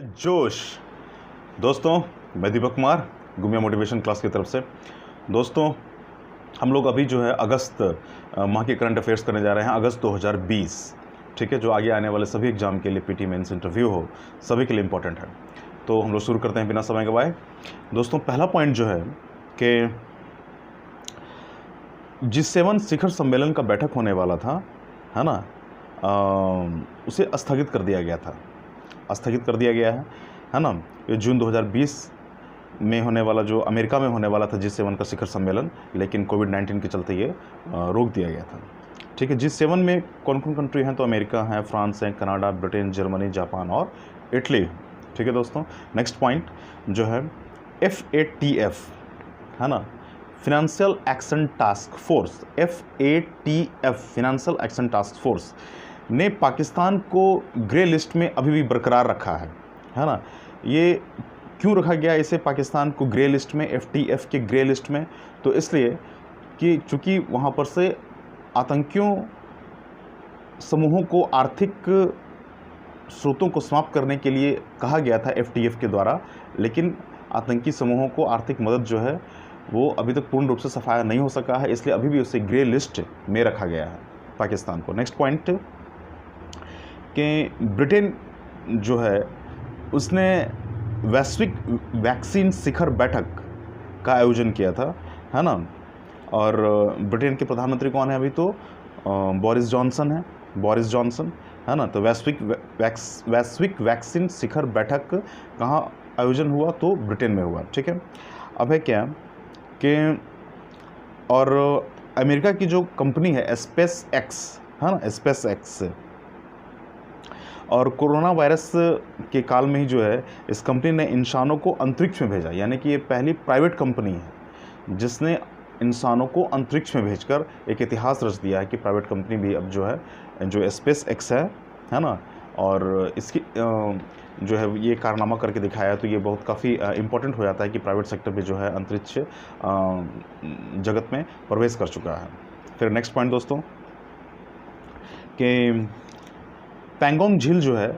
जोश। दोस्तों, मैं दीपक कुमार गुमिया मोटिवेशन क्लास की तरफ से। दोस्तों, हम लोग अभी जो है अगस्त माह के करंट अफेयर्स करने जा रहे हैं, अगस्त 2020। ठीक है, जो आगे आने वाले सभी एग्जाम के लिए पीटी मेंस इंटरव्यू हो, सभी के लिए इम्पोर्टेंट है। तो हम लोग शुरू करते हैं बिना समय गवाए। दोस्तों, पहला पॉइंट जो है कि G7 शिखर सम्मेलन का बैठक होने वाला था, है ना, उसे स्थगित कर दिया गया था, स्थगित कर दिया गया है ना। ये जून 2020 में होने वाला, जो अमेरिका में होने वाला था G7 का शिखर सम्मेलन, लेकिन कोविड-19 के चलते ये रोक दिया गया था। ठीक है, G7 में कौन कौन कंट्री हैं? तो अमेरिका है, फ्रांस है, कनाडा, ब्रिटेन, जर्मनी, जापान और इटली। ठीक है दोस्तों, नेक्स्ट पॉइंट जो है FATF, है ना, financial action task force, FATF financial action task force ने पाकिस्तान को ग्रे लिस्ट में अभी भी बरकरार रखा है ना। ये क्यों रखा गया इसे पाकिस्तान को ग्रे लिस्ट में, FATF के ग्रे लिस्ट में? तो इसलिए कि चूँकि वहाँ पर से आतंकियों समूहों को आर्थिक स्रोतों को समाप्त करने के लिए कहा गया था FATF के द्वारा, लेकिन आतंकी समूहों को आर्थिक मदद जो है वो अभी तक पूर्ण रूप से सफाया नहीं हो सका है, इसलिए अभी भी उसे ग्रे लिस्ट में रखा गया है पाकिस्तान को। नेक्स्ट पॉइंट कि ब्रिटेन जो है उसने वैश्विक वैक्सीन शिखर बैठक का आयोजन किया था, है ना। और ब्रिटेन के प्रधानमंत्री कौन है अभी? तो बोरिस जॉनसन है, बोरिस जॉनसन, है ना। तो वैश्विक वैक्सीन शिखर बैठक कहाँ आयोजन हुआ? तो ब्रिटेन में हुआ। ठीक है, अब है क्या कि और अमेरिका की जो कंपनी है स्पेस एक्स, है ना, स्पेस एक्स, और कोरोना वायरस के काल में ही जो है इस कंपनी ने इंसानों को अंतरिक्ष में भेजा, यानी कि ये पहली प्राइवेट कंपनी है जिसने इंसानों को अंतरिक्ष में भेजकर एक इतिहास रच दिया है कि प्राइवेट कंपनी भी अब जो है, जो स्पेस एक्स है ना, और इसकी जो है ये कारनामा करके दिखाया, तो ये बहुत काफ़ी इम्पोर्टेंट हो जाता है कि प्राइवेट सेक्टर भी जो है अंतरिक्ष जगत में प्रवेश कर चुका है। फिर नेक्स्ट पॉइंट दोस्तों कि पैंगोंग झील जो है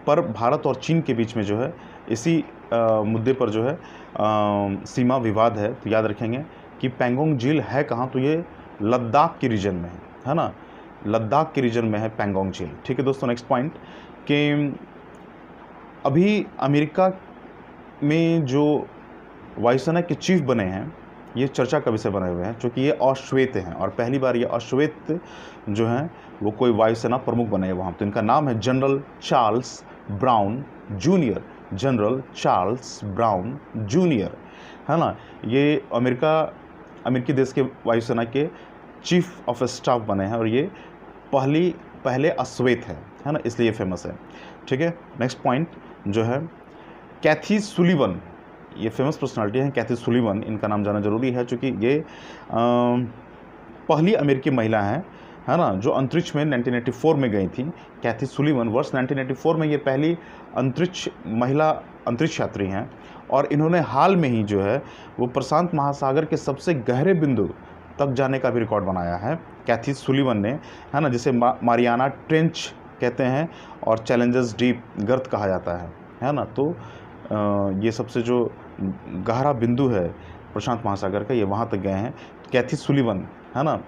पर भारत और चीन के बीच में जो है इसी मुद्दे पर जो है सीमा विवाद है। तो याद रखेंगे कि पैंगोंग झील है कहाँ? तो ये लद्दाख के रीजन में है ना, लद्दाख के रीजन में है पैंगोंग झील। ठीक है दोस्तों, नेक्स्ट पॉइंट कि अभी अमेरिका में जो वायुसेना के चीफ बने हैं, ये चर्चा का विषय बने हुए हैं, क्योंकि ये अश्वेत हैं और पहली बार ये अश्वेत जो हैं वो कोई वायुसेना प्रमुख बने हैं वहाँ। तो इनका नाम है general Charles brown junior, general Charles brown junior, है ना। ये अमेरिकी देश के वायुसेना के चीफ ऑफ स्टाफ बने हैं और ये पहले अश्वेत है ना, इसलिए ये फेमस है। ठीक है, नेक्स्ट पॉइंट जो है कैथी सुलिवन, ये फेमस पर्सनालिटी है कैथी सुलिवन, इनका नाम जाना जरूरी है क्योंकि ये पहली अमेरिकी महिला है ना, जो अंतरिक्ष में 1984 में गई थी। कैथी सुलिवन वर्ष 1984 में ये पहली महिला अंतरिक्ष यात्री हैं और इन्होंने हाल में ही जो है वो प्रशांत महासागर के सबसे गहरे बिंदु तक जाने का भी रिकॉर्ड बनाया है कैथी सुलिवन ने, है ना, जिसे मारियाना ट्रेंच कहते हैं और चैलेंजर्स डीप गर्त कहा जाता है ना। तो ये सबसे जो गहरा बिंदु है प्रशांत महासागर का, ये वहाँ तक गए हैं कैथी सुलिवन, है ना।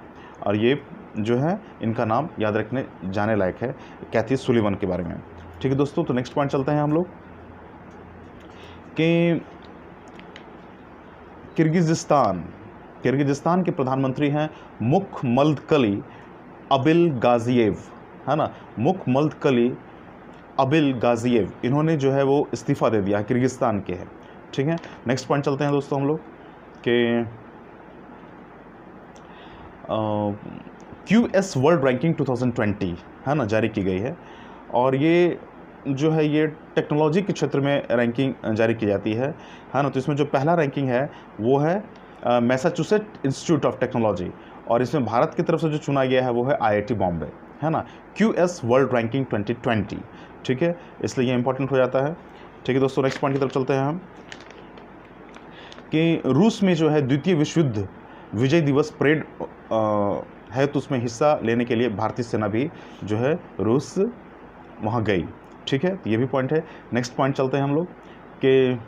और ये जो है इनका नाम याद रखने जाने लायक है कैथी सुलिवन के बारे में। ठीक है दोस्तों, तो नेक्स्ट पॉइंट चलते हैं हम लोग कि किर्गिज़स्तान के प्रधानमंत्री हैं मुखमल्दकली अबिलगाजिएव, है ना, मुखमल्दकली अबिलगाजिएव। इन्होंने जो है वो इस्तीफ़ा दे दिया, किर्गिस्तान के हैं। ठीक है, नेक्स्ट पॉइंट चलते हैं दोस्तों हम लोग कि QS वर्ल्ड रैंकिंग 2020, है ना, जारी की गई है और ये जो है ये टेक्नोलॉजी के क्षेत्र में रैंकिंग जारी की जाती है ना। तो इसमें जो पहला रैंकिंग है वो है मैसाचुसेट्स इंस्टीट्यूट ऑफ टेक्नोलॉजी और इसमें भारत की तरफ से जो चुना गया है वो है IIT बॉम्बे, है ना, QS वर्ल्ड रैंकिंग 2020। ठीक है, इसलिए ये इंपॉर्टेंट हो जाता है। ठीक है दोस्तों, नेक्स्ट पॉइंट की तरफ चलते हैं हम कि रूस में जो है द्वितीय विश्व युद्ध विजय दिवस परेड है, तो उसमें हिस्सा लेने के लिए भारतीय सेना भी जो है रूस वहाँ गई। ठीक है, तो ये भी पॉइंट है। नेक्स्ट पॉइंट चलते हैं हम लोग कि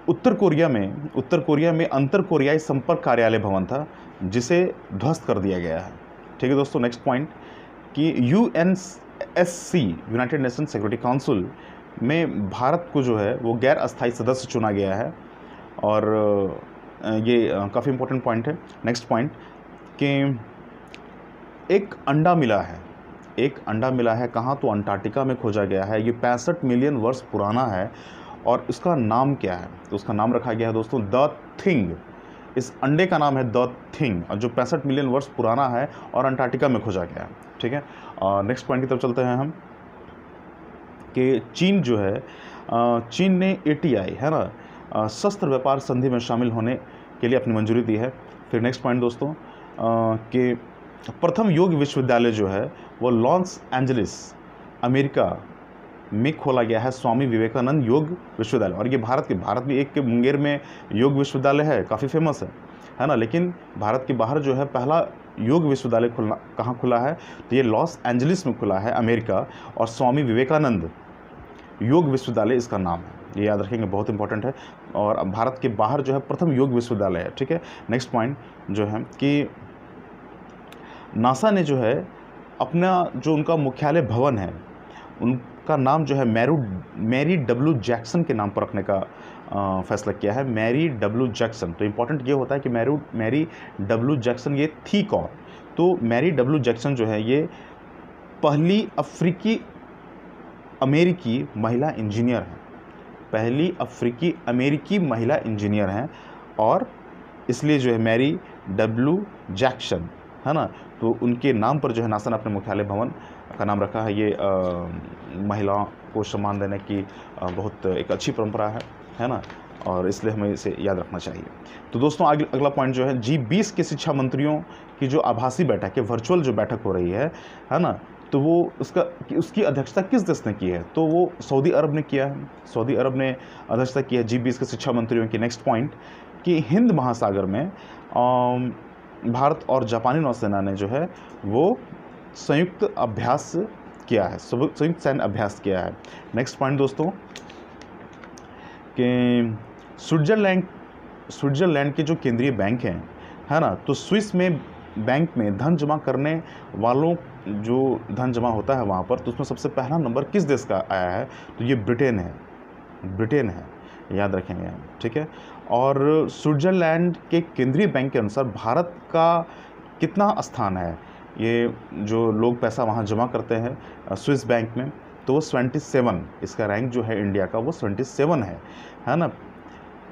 उत्तर कोरिया में अंतर कोरियाई संपर्क कार्यालय भवन था जिसे ध्वस्त कर दिया गया है। ठीक है दोस्तों, नेक्स्ट पॉइंट कि UNSC United nation security council में भारत को जो है वो गैर अस्थायी सदस्य चुना गया है, और ये काफ़ी इंपॉर्टेंट पॉइंट है। नेक्स्ट पॉइंट कि एक अंडा मिला है कहाँ, तो अंटार्कटिका में खोजा गया है। ये 65 मिलियन वर्ष पुराना है और इसका नाम क्या है, तो उसका नाम रखा गया है दोस्तों द थिंग। इस अंडे का नाम है द थिंग, और जो 65 मिलियन वर्ष पुराना है और अंटार्कटिका में खोजा गया है। ठीक है, नेक्स्ट पॉइंट की तरफ चलते हैं हम कि चीन जो है चीन ने ATI है ना शस्त्र व्यापार संधि में शामिल होने के लिए अपनी मंजूरी दी है। फिर नेक्स्ट पॉइंट दोस्तों कि प्रथम योग विश्वविद्यालय जो है वो लॉस एंजलिस अमेरिका में खोला गया है, स्वामी विवेकानंद योग विश्वविद्यालय। और ये भारत में एक के मुंगेर में योग विश्वविद्यालय है, काफ़ी फेमस है ना, लेकिन भारत के बाहर जो है पहला योग विश्वविद्यालय कहाँ खुला है, तो ये लॉस एंजलिस में खुला है अमेरिका, और स्वामी विवेकानंद योग विश्वविद्यालय इसका नाम है, ये याद रखेंगे, बहुत इंपॉर्टेंट है। और भारत के बाहर जो है प्रथम योग विश्वविद्यालय है। ठीक है, नेक्स्ट पॉइंट जो है कि नासा ने जो है अपना जो उनका मुख्यालय भवन है उनका नाम जो है मैरी डब्ल्यू जैक्सन के नाम पर रखने का फैसला किया है, मैरी डब्ल्यू जैक्सन। तो इम्पॉर्टेंट ये होता है कि मैरी डब्ल्यू जैक्सन ये थी कौन, तो मैरी डब्ल्यू जैक्सन जो है ये पहली अफ्रीकी अमेरिकी महिला इंजीनियर हैं, पहली अफ्रीकी अमेरिकी महिला इंजीनियर हैं, और इसलिए जो है मैरी डब्ल्यू जैक्सन है ना, तो उनके नाम पर जो है नासा ने अपने मुख्यालय भवन का नाम रखा है। ये महिलाओं को सम्मान देने की बहुत एक अच्छी परंपरा है ना, और इसलिए हमें इसे याद रखना चाहिए। तो दोस्तों अगला पॉइंट जो है G20 के शिक्षा मंत्रियों की जो आभासी बैठक है, वर्चुअल जो बैठक हो रही है ना, तो वो उसकी अध्यक्षता किस देश ने की है, तो वो सऊदी अरब ने किया है, सऊदी अरब ने अध्यक्षता की है G20 के शिक्षा मंत्रियों की। नेक्स्ट पॉइंट कि हिंद महासागर में भारत और जापानी नौसेना ने जो है वो संयुक्त अभ्यास किया है, संयुक्त सैन्य अभ्यास किया है। नेक्स्ट पॉइंट दोस्तों कि स्विट्जरलैंड के जो केंद्रीय बैंक हैं है ना, तो स्विस में बैंक में धन जमा करने वालों जो धन जमा होता है वहाँ पर, तो उसमें सबसे पहला नंबर किस देश का आया है, तो ये ब्रिटेन है, याद रखेंगे हम। ठीक है, और स्विट्जरलैंड के केंद्रीय बैंक के अनुसार भारत का कितना स्थान है, ये जो लोग पैसा वहाँ जमा करते हैं स्विस बैंक में, तो वो 27, इसका रैंक जो है इंडिया का वो 27 है ना,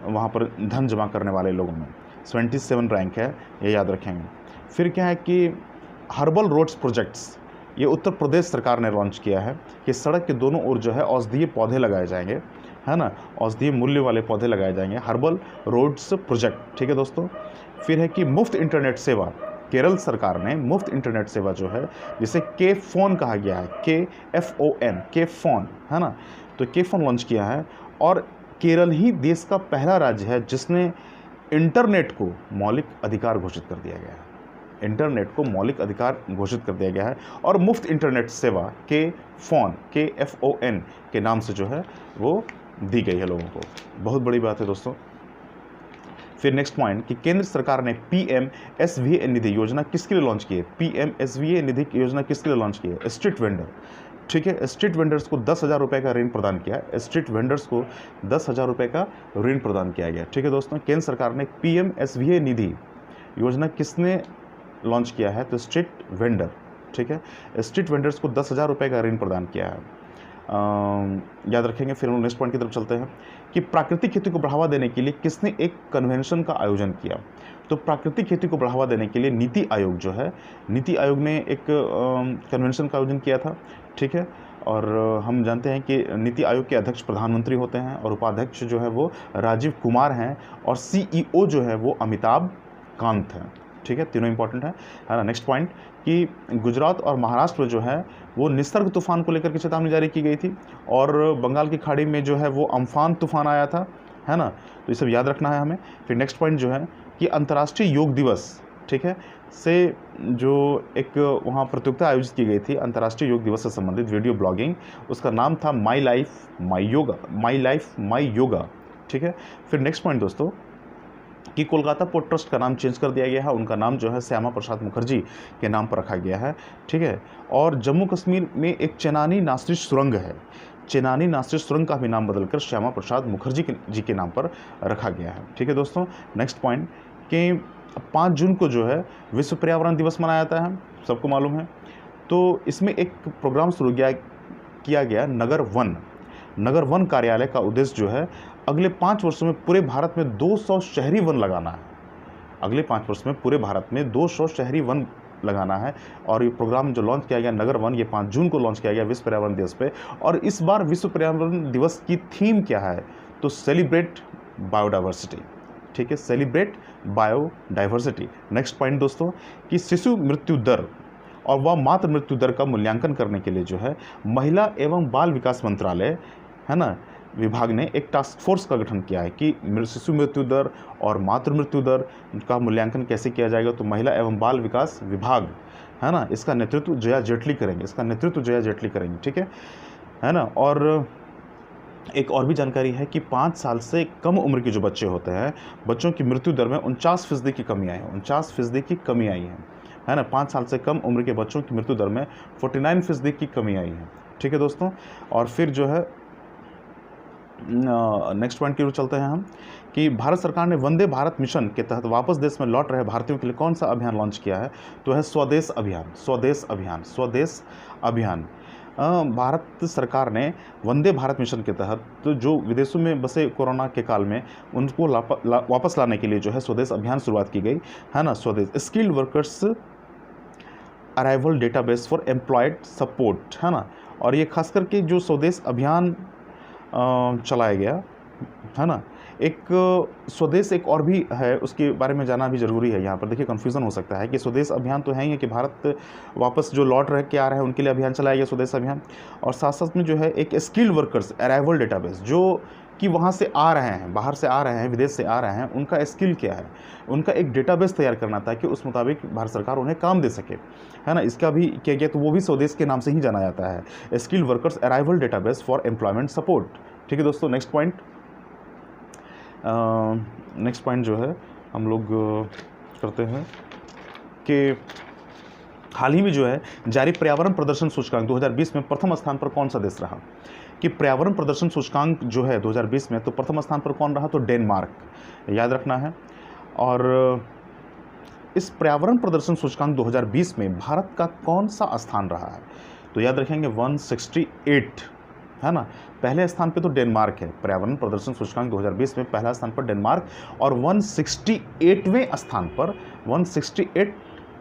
वहाँ पर धन जमा करने वाले लोगों में 27 रैंक है, ये याद रखेंगे। फिर क्या है कि हर्बल रोड्स प्रोजेक्ट्स, ये उत्तर प्रदेश सरकार ने लॉन्च किया है कि सड़क के दोनों ओर जो है औषधीय पौधे लगाए जाएंगे है ना, औषधीय मूल्य वाले पौधे लगाए जाएंगे, हर्बल रोड्स प्रोजेक्ट। ठीक है दोस्तों, फिर है कि मुफ्त इंटरनेट सेवा, केरल सरकार ने मुफ्त इंटरनेट सेवा जो है जिसे के फोन कहा गया है, KFON के फोन है ना, तो के फोन लॉन्च किया है, और केरल ही देश का पहला राज्य है जिसने इंटरनेट को मौलिक अधिकार घोषित कर दिया गया है, इंटरनेट को मौलिक अधिकार घोषित कर दिया गया है, और मुफ्त इंटरनेट सेवा के फोन KFON के नाम से जो है वो दी गई है लोगों को, बहुत बड़ी बात है दोस्तों। फिर नेक्स्ट पॉइंट कि केंद्र सरकार ने PMSVA निधि योजना किसके लिए लॉन्च की है, PMSVA निधि योजना किसके लिए लॉन्च की है, स्ट्रीट वेंडर। ठीक है, स्ट्रीट वेंडर्स को 10,000 रुपये का ऋण प्रदान किया है, स्ट्रीट वेंडर्स को 10,000 रुपये का ऋण प्रदान किया गया। ठीक है दोस्तों, केंद्र सरकार ने PMSVA निधि योजना किसने लॉन्च किया है, तो स्ट्रीट वेंडर। ठीक है, स्ट्रीट वेंडर्स को 10,000 रुपये का ऋण प्रदान किया है, याद रखेंगे। फिर हम नेक्स्ट पॉइंट की तरफ चलते हैं कि प्राकृतिक खेती को बढ़ावा देने के लिए किसने एक कन्वेंशन का आयोजन किया, तो प्राकृतिक खेती को बढ़ावा देने के लिए नीति आयोग जो है, नीति आयोग ने एक कन्वेंशन का आयोजन किया था। ठीक है, और हम जानते हैं कि नीति आयोग के अध्यक्ष प्रधानमंत्री होते हैं, और उपाध्यक्ष जो है वो राजीव कुमार हैं, और CEO जो है वो अमिताभ कांत हैं। ठीक है, तीनों इंपॉर्टेंट है ना। नेक्स्ट पॉइंट कि गुजरात और महाराष्ट्र में जो है वो निसर्ग तूफान को लेकर के चेतावनी जारी की गई थी, और बंगाल की खाड़ी में जो है वो अम्फान तूफान आया था है ना, तो ये सब याद रखना है हमें। फिर नेक्स्ट पॉइंट जो है कि अंतर्राष्ट्रीय योग दिवस ठीक है, से जो एक वहाँ प्रतियोगिता आयोजित की गई थी अंतर्राष्ट्रीय योग दिवस से संबंधित वीडियो ब्लॉगिंग, उसका नाम था my life my yoga, my life my yoga. ठीक है, फिर नेक्स्ट पॉइंट दोस्तों कि कोलकाता पोर्ट ट्रस्ट का नाम चेंज कर दिया गया है, उनका नाम जो है श्यामा प्रसाद मुखर्जी के नाम पर रखा गया है। ठीक है, और जम्मू कश्मीर में एक चेनानी नासिर सुरंग है, चेनानी नासिर सुरंग का भी नाम बदलकर श्यामा प्रसाद मुखर्जी जी के नाम पर रखा गया है। ठीक है दोस्तों, नेक्स्ट पॉइंट कि 5 जून को जो है विश्व पर्यावरण दिवस मनाया जाता है, सबको मालूम है। तो इसमें एक प्रोग्राम शुरू किया गया नगर वन कार्यालय का उद्देश्य जो है अगले 5 वर्षों में पूरे भारत में 200 शहरी वन लगाना है। अगले 5 वर्ष में पूरे भारत में 200 शहरी वन लगाना है। और ये प्रोग्राम जो लॉन्च किया गया नगर वन, ये 5 जून को लॉन्च किया गया विश्व पर्यावरण दिवस पे। और इस बार विश्व पर्यावरण दिवस की थीम क्या है, तो सेलिब्रेट बायोडाइवर्सिटी। ठीक है, सेलिब्रेट बायोडाइवर्सिटी। नेक्स्ट पॉइंट दोस्तों कि शिशु मृत्यु दर और वह मातृ मृत्यु दर का मूल्यांकन करने के लिए जो है महिला एवं बाल विकास मंत्रालय है ना विभाग ने एक टास्क फोर्स का गठन किया है कि शिशु मृत्यु दर और मातृ मृत्यु दर का मूल्यांकन कैसे किया जाएगा। तो महिला एवं बाल विकास विभाग है ना, इसका नेतृत्व जया जेटली करेंगे, ठीक है ना। और एक और भी जानकारी है कि 5 साल से कम उम्र के जो बच्चे होते हैं, बच्चों की मृत्यु दर में 49% की कमी आई है, 49% की कमी आई है ना। 5 साल से कम उम्र के बच्चों की मृत्यु दर में 49% की कमी आई है। ठीक है दोस्तों, और फिर जो है नेक्स्ट पॉइंट की ओर चलते हैं हम कि भारत सरकार ने वंदे भारत मिशन के तहत वापस देश में लौट रहे भारतीयों के लिए कौन सा अभियान लॉन्च किया है, तो है स्वदेश अभियान। भारत सरकार ने वंदे भारत मिशन के तहत तो जो विदेशों में बसे कोरोना के काल में उनको वापस लाने के लिए जो है स्वदेश अभियान शुरुआत की गई है ना। स्वदेश skilled workers arrival database for employed support है ना। और ये खास करके जो स्वदेश अभियान चलाया गया है ना। एक स्वदेश एक और भी है, उसके बारे में जानना भी ज़रूरी है। यहाँ पर देखिए कन्फ्यूज़न हो सकता है कि स्वदेश अभियान तो है ही है कि भारत वापस जो लौट रह के आ रहे हैं उनके लिए अभियान चलाया गया स्वदेश अभियान, और साथ साथ में जो है एक स्किल्ड वर्कर्स अराइवल डेटाबेस, जो कि वहाँ से आ रहे हैं, बाहर से आ रहे हैं, विदेश से आ रहे हैं, उनका स्किल क्या है, उनका एक डेटाबेस तैयार करना था कि उस मुताबिक भारत सरकार उन्हें काम दे सके है ना। इसका भी किया गया, तो वो भी स्वदेश के नाम से ही जाना जाता है, skilled workers arrival database for employment support. ठीक है दोस्तों, नेक्स्ट पॉइंट जो है हम लोग करते हैं कि हाल ही में जो है जारी पर्यावरण प्रदर्शन सूचकांक 2020 में प्रथम स्थान पर कौन सा देश रहा, कि पर्यावरण प्रदर्शन सूचकांक जो है 2020 में तो प्रथम स्थान पर कौन रहा, तो डेनमार्क, याद रखना है। और इस पर्यावरण प्रदर्शन सूचकांक 2020 में भारत का कौन सा स्थान रहा है, तो याद रखेंगे 168 है ना। पहले स्थान पे तो डेनमार्क है, पर्यावरण प्रदर्शन सूचकांक 2020 में पहला स्थान पर डेनमार्क, और 168वें स्थान पर 168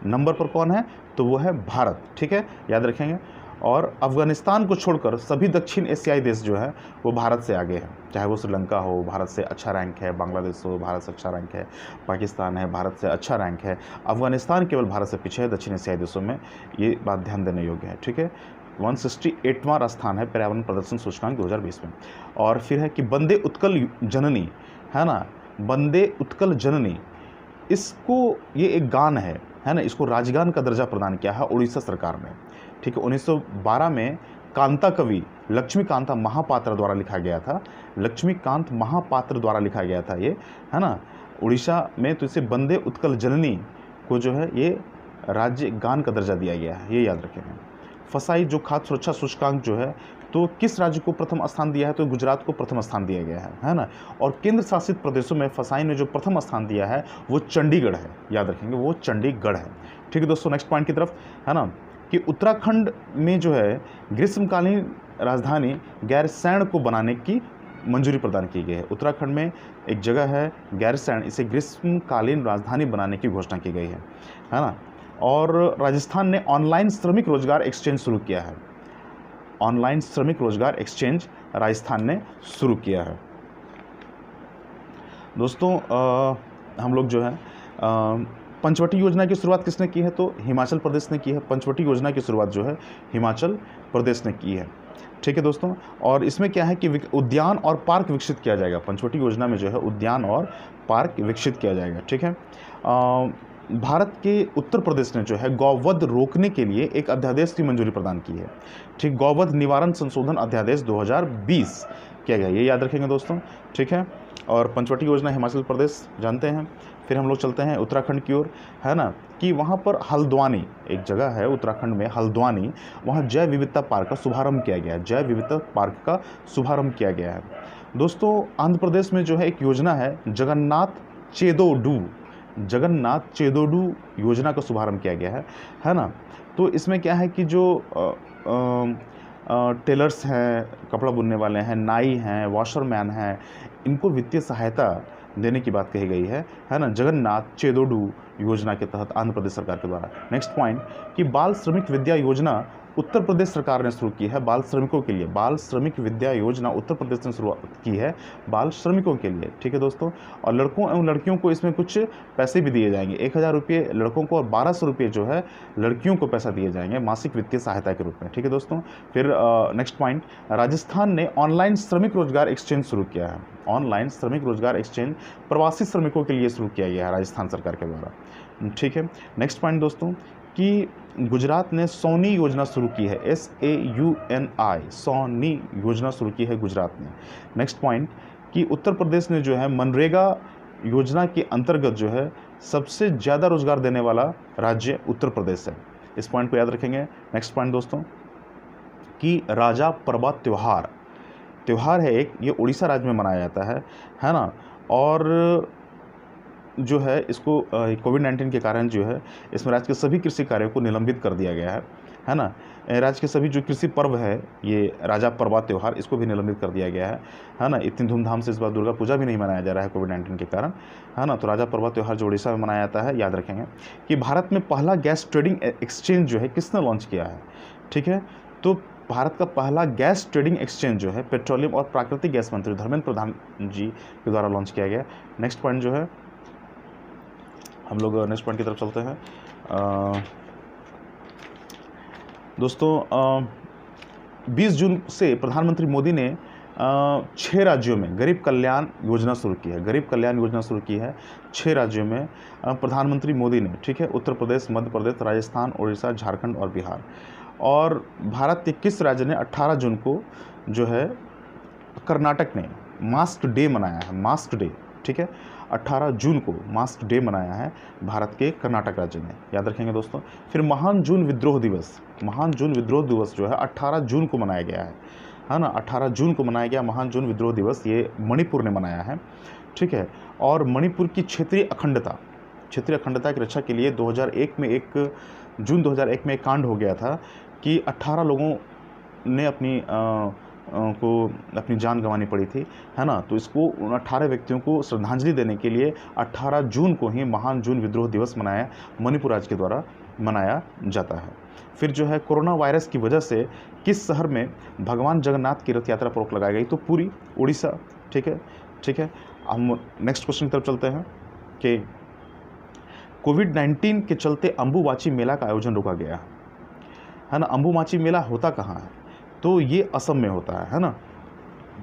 नंबर पर कौन है, तो वो है भारत। ठीक है, याद रखेंगे। और अफगानिस्तान को छोड़कर सभी दक्षिण एशियाई देश जो है वो भारत से आगे हैं, चाहे वो श्रीलंका हो भारत से अच्छा रैंक है, बांग्लादेश हो भारत से अच्छा रैंक है, पाकिस्तान है भारत से अच्छा रैंक है, अफगानिस्तान केवल भारत से पीछे है दक्षिण एशियाई देशों में, ये बात ध्यान देने योग्य है। ठीक है, 168वां स्थान है पर्यावरण प्रदर्शन सूचकांक 2020 में। और फिर है कि वंदे उत्कल जननी है ना, वंदे उत्कल जननी, इसको ये एक गान है ना, इसको राजगान का दर्जा प्रदान किया है उड़ीसा सरकार ने। ठीक है, 1912 में कांता कवि लक्ष्मीकांता महापात्र द्वारा लिखा गया था, लक्ष्मीकांत महापात्र द्वारा लिखा गया था ये है ना उड़ीसा में। तो इसे वंदे उत्कल जननी को जो है ये राज्य गान का दर्जा दिया गया है, ये याद रखेंगे। फसाई जो खाद्य सुरक्षा सूचकांक जो है तो किस राज्य को प्रथम स्थान दिया है, तो गुजरात को प्रथम स्थान दिया गया है ना। और केंद्र शासित प्रदेशों में फसाई ने जो प्रथम स्थान दिया है वो चंडीगढ़ है, याद रखेंगे वो चंडीगढ़ है। ठीक है दोस्तों, नेक्स्ट पॉइंट की तरफ है ना कि उत्तराखंड में जो है ग्रीष्मकालीन राजधानी गैरसैंण को बनाने की मंजूरी प्रदान की गई है। उत्तराखंड में एक जगह है गैरसैंण, इसे ग्रीष्मकालीन राजधानी बनाने की घोषणा की गई है ना। और राजस्थान ने ऑनलाइन श्रमिक रोजगार एक्सचेंज शुरू किया है, ऑनलाइन श्रमिक रोजगार एक्सचेंज राजस्थान ने शुरू किया है। दोस्तों हम लोग जो है पंचवटी योजना की शुरुआत किसने की है, तो हिमाचल प्रदेश ने की है। पंचवटी योजना की शुरुआत जो है हिमाचल प्रदेश ने की है। ठीक है दोस्तों, और इसमें क्या है कि उद्यान और पार्क विकसित किया जाएगा। पंचवटी योजना में जो है उद्यान और पार्क विकसित किया जाएगा। ठीक है, भारत के उत्तर प्रदेश ने जो है गौवध रोकने के लिए एक अध्यादेश की मंजूरी प्रदान की है। ठीक, गौवध निवारण संशोधन अध्यादेश 2020 किया गया, ये याद रखेंगे दोस्तों। ठीक है, और पंचवटी योजना हिमाचल प्रदेश जानते हैं। फिर हम लोग चलते हैं उत्तराखंड की ओर, है ना, कि वहाँ पर हल्द्वानी एक जगह है उत्तराखंड में, हल्द्वानी, वहाँ जैव विविधता पार्क का शुभारंभ किया गया है। जैव विविधता पार्क का शुभारंभ किया गया है दोस्तों। आंध्र प्रदेश में जो है एक योजना है जगन्नाथ चेदोडू योजना का शुभारंभ किया गया है ना। तो इसमें क्या है कि जो टेलर्स हैं, कपड़ा बुनने वाले हैं, नाई हैं, वॉशरमैन हैं, इनको वित्तीय सहायता देने की बात कही गई है ना, जगन्नाथ चेदोडू योजना के तहत आंध्र प्रदेश सरकार के द्वारा। नेक्स्ट पॉइंट कि बाल श्रमिक विद्या योजना उत्तर प्रदेश सरकार ने शुरू की है बाल श्रमिकों के लिए। बाल श्रमिक विद्या योजना उत्तर प्रदेश ने शुरुआत की है बाल श्रमिकों के लिए। ठीक है दोस्तों, और लड़कों एवं लड़कियों को इसमें कुछ पैसे भी दिए जाएंगे। 1000 रुपये लड़कों को और 1200 रुपये जो है लड़कियों को पैसा दिए जाएंगे मासिक वित्तीय सहायता के रूप में। ठीक है दोस्तों, फिर नेक्स्ट पॉइंट, राजस्थान ने ऑनलाइन श्रमिक रोजगार एक्सचेंज शुरू किया है। ऑनलाइन श्रमिक रोजगार एक्सचेंज प्रवासी श्रमिकों के लिए शुरू किया गया है राजस्थान सरकार के द्वारा। ठीक है, नेक्स्ट पॉइंट दोस्तों कि गुजरात ने सौनी योजना शुरू की है, SAUNI, सौनी योजना शुरू की है गुजरात ने। नेक्स्ट पॉइंट कि उत्तर प्रदेश ने जो है मनरेगा योजना के अंतर्गत जो है सबसे ज़्यादा रोजगार देने वाला राज्य उत्तर प्रदेश है। इस पॉइंट को याद रखेंगे। नेक्स्ट पॉइंट दोस्तों कि राजा परबा त्यौहार है एक, ये उड़ीसा राज्य में मनाया जाता है ना। और जो है इसको कोविड-19 के कारण जो है इसमें राज्य के सभी कृषि कार्यों को निलंबित कर दिया गया है ना। राज्य के सभी जो कृषि पर्व है, ये राजा परबा त्यौहार, इसको भी निलंबित कर दिया गया है ना। इतनी धूमधाम से इस बार दुर्गा पूजा भी नहीं मनाया जा रहा है कोविड-19 के कारण, है ना। तो राजा परबा त्यौहार जो उड़ीसा में मनाया जाता है, याद रखेंगे। कि भारत में पहला गैस ट्रेडिंग एक्सचेंज जो है किसने लॉन्च किया है? ठीक है, तो भारत का पहला गैस ट्रेडिंग एक्सचेंज जो है पेट्रोलियम और प्राकृतिक गैस मंत्री धर्मेंद्र प्रधान जी के द्वारा लॉन्च किया गया। नेक्स्ट पॉइंट जो है, हम लोग नेक्स्ट पॉइंट की तरफ चलते हैं दोस्तों। 20 जून से प्रधानमंत्री मोदी ने 6 राज्यों में गरीब कल्याण योजना शुरू की है। गरीब कल्याण योजना शुरू की है 6 राज्यों में प्रधानमंत्री मोदी ने। ठीक है, उत्तर प्रदेश, मध्य प्रदेश, राजस्थान, उड़ीसा, झारखंड और बिहार। और भारत के किस राज्य ने 18 जून को जो है कर्नाटक ने मास्क डे मनाया है? मास्क डे, ठीक है, 18 जून को मास्क डे मनाया है भारत के कर्नाटक राज्य ने, याद रखेंगे दोस्तों। फिर महान जून विद्रोह दिवस जो है 18 जून को मनाया गया है ना। 18 जून को मनाया गया महान जून विद्रोह दिवस, ये मणिपुर ने मनाया है। ठीक है, और मणिपुर की क्षेत्रीय अखंडता की रक्षा के लिए 2001 में जून 2001 में एक कांड हो गया था कि 18 लोगों ने अपनी जान गंवानी पड़ी थी, है ना। तो इसको उन 18 व्यक्तियों को श्रद्धांजलि देने के लिए 18 जून को ही महान जून विद्रोह दिवस मणिपुर राज्य के द्वारा मनाया जाता है। फिर जो है कोरोना वायरस की वजह से किस शहर में भगवान जगन्नाथ की रथ यात्रा पर रोक लगाई गई? तो पूरी उड़ीसा। ठीक है, हम नेक्स्ट क्वेश्चन की तरफ चलते हैं कि कोविड-19 के चलते अंबुबाची मेला का आयोजन रोका गया है ना। अंबुबाची मेला होता कहाँ है? तो ये असम में होता है ना।